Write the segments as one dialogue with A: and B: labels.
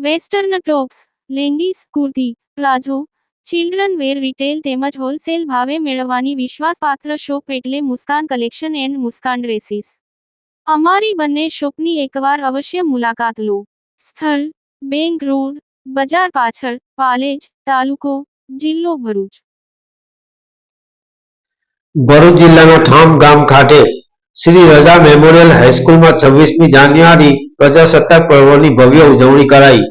A: Western tops, leggings, kurti, palazzo, children wear retail તેમજ wholesale ભાવે મેળવવાની વિશ્વાસપાત્ર શોપ એટલે Muskan collection and Muskan dresses. અમારી બંને શોપની એકવાર અવશ્ય મુલાકાત લો. સ્થળ: બેંક રોડ, બજાર પાછળ, પાલેજ, તાલુકો, જિલ્લો ભરૂચ.
B: ભરૂચ જિલ્લાના ઠામ ગામ ખાતે શ્રી રજા મેમોરિયલ હાઈસ્કૂલમાં 26મી જાન્યુઆરી પ્રજાસત્તાક પર્વની ભવ્ય ઉજવણી કરાઈ.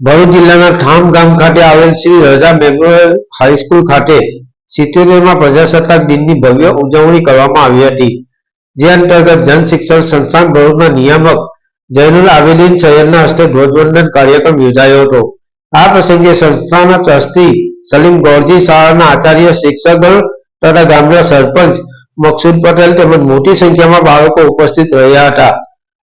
B: ભરૂચ જિલ્લાના ઠામ ગામ ખાતે આવેલ શ્રી રજા મેમોરિયલ હાઈસ્કૂલ ખાતે 77મા પ્રજાસત્તાક દિનની ભવ્ય ઉજવણી કરવામાં આવી હતી. જે અંતર્ગત જન શિક્ષણ સંસ્થાન ભરૂચના નિયામક જૈનુલ આબેદીન સૈયદના હસ્તે ધ્વજવંદન કાર્યક્રમ યોજાયો હતો. આ પ્રસંગે સંસ્થાના ટ્રસ્ટી સલીમ ગોરજી, શાળાના આચાર્ય, શિક્ષકગણ તથા ગામના સરપંચ મકસૂદ પટેલ તેમજ મોટી સંખ્યામાં બાળકો ઉપસ્થિત રહ્યા હતા.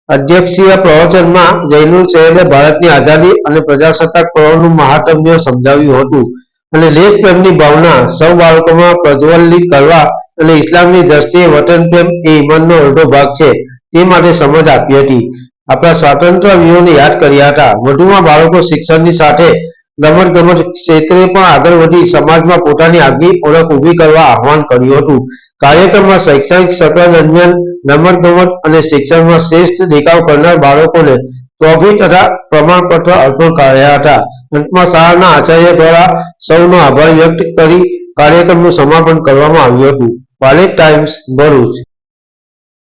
B: અધ્યક્ષીય પ્રવચનમાં જૈનુલ સૈયદે ભારતની આઝાદી અને પ્રજાસત્તાક પર્વનું મહાત્મ્ય સમજાવ્યું હતું અને દેશપ્રેમની ભાવના સૌ બાળકોમાં પ્રજ્વલિત કરવા અને ઇસ્લામની દ્રષ્ટિએ વતન પ્રેમ એ ઈમાનનો અડધો ભાગ છે તે માટે સમજ આપી હતી. આપણા સ્વાતંત્ર્ય વીરોને યાદ કર્યા હતા. વધુમાં બાળકો શિક્ષણની સાથે રમતગમત ક્ષેત્રે પણ આગળ વધી સમાજમાં પોતાની આગવી ઓળખ ઊભી કરવા આહ્વાન કર્યું હતું. કાર્યક્રમમાં શૈક્ષણિક સત્ર દરમિયાન રમતગમત અને શિક્ષણમાં શ્રેષ્ઠ દેખાવ કરનાર બાળકોને ટ્રોફી તથા પ્રમાણપત્ર અર્પણ કર્યા હતા. અંતમાં શાળાના આચાર્ય દ્વારા સૌનો આભાર વ્યક્ત કરી કાર્યક્રમનું સમાપન કરવામાં આવ્યું હતું. પાલેજ ટાઈમ્સ, ભરૂચ.